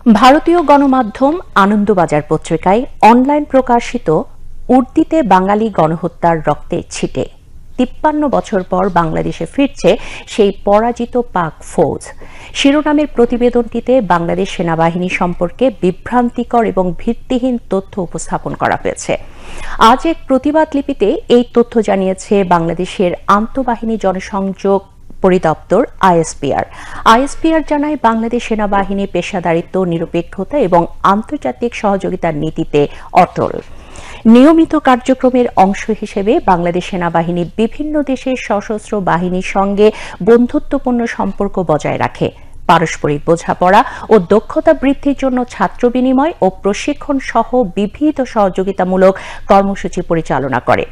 ভারতীয় গণমাধ্যম আনন্দবাজার পত্রিকায় অনলাইন প্রকাশিত উর্দিতে বাঙালি গণহত্যার রক্তের ছিটে ৫৩ বছর পর বাংলাদেশে ফিরছে সেই পরাজিত পাক ফৌজ শিরোনামের প্রতিবেদনটিতে বাংলাদেশ সেনাবাহিনী সম্পর্কে বিভ্রান্তিকর এবং ভিত্তিহীন তথ্য উপস্থাপন করা হয়েছে। আজ এক প্রতিবাদ লিপিতে এই তথ্য জানিয়েছে বাংলাদেশের আন্তঃবাহিনী জনসংযোগ পরিদপ্তর আইএসপিআর জানায় বাংলাদেশ সেনাবাহিনী পেশাদারিত্ব, নিরপেক্ষতা এবং আন্তর্জাতিক সহযোগিতার নীতিতে অটল। নিয়মিত কার্যক্রমের অংশ হিসেবে বাংলাদেশ সেনাবাহিনী বিভিন্ন দেশের সশস্ত্র বাহিনীর সঙ্গে বন্ধুত্বপূর্ণ সম্পর্ক বজায় রাখে, পারস্পরিক বোঝাপড়া ও দক্ষতা বৃদ্ধির জন্য ছাত্র বিনিময় ও প্রশিক্ষণ সহ বিবিধ সহযোগিতামূলক কর্মসূচি পরিচালনা করে।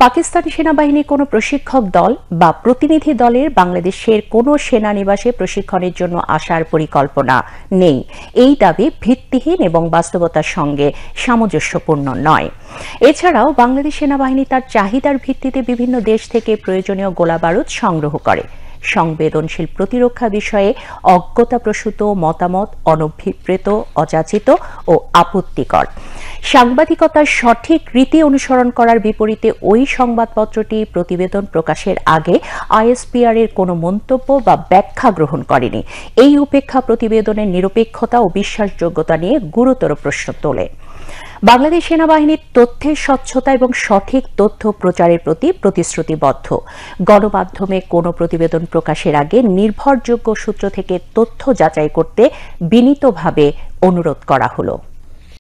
পাকিস্তানি সেনাবাহিনীর কোনো প্রশিক্ষক দল বা প্রতিনিধি দলের বাংলাদেশের কোনো সেনানিবাসে প্রশিক্ষণের জন্য আসার পরিকল্পনা নেই। এই দাবি ভিত্তিহীন এবং বাস্তবতার সঙ্গে সামঞ্জস্যপূর্ণ নয়। এছাড়াও বাংলাদেশ সেনাবাহিনী তার চাহিদার ভিত্তিতে বিভিন্ন দেশ থেকে প্রয়োজনীয় গোলাবারুদ সংগ্রহ করে। সংবেদনশীল প্রতিরক্ষা বিষয়ে অজ্ঞতাপ্রসূত মতামত অনভিপ্রেত, অযাচিত ও আপত্তিকর। সাংবাদিকতার সঠিক রীতি অনুসরণ করার বিপরীতে ওই সংবাদপত্রটি প্রতিবেদন প্রকাশের আগে আইএসপিআর এর কোনো মন্তব্য বা ব্যাখ্যা গ্রহণ করেনি। এই উপেক্ষা প্রতিবেদনের নিরপেক্ষতা ও বিশ্বাসযোগ্যতা নিয়ে গুরুতর প্রশ্ন তোলে। বাংলাদেশ সেনাবাহিনীর তথ্যের স্বচ্ছতা এবং সঠিক তথ্য প্রচারের প্রতি প্রতিশ্রুতিবদ্ধ। গণমাধ্যমে কোনো প্রতিবেদন প্রকাশের আগে নির্ভরযোগ্য সূত্র থেকে তথ্য যাচাই করতে বিনীতভাবে অনুরোধ করা হলো।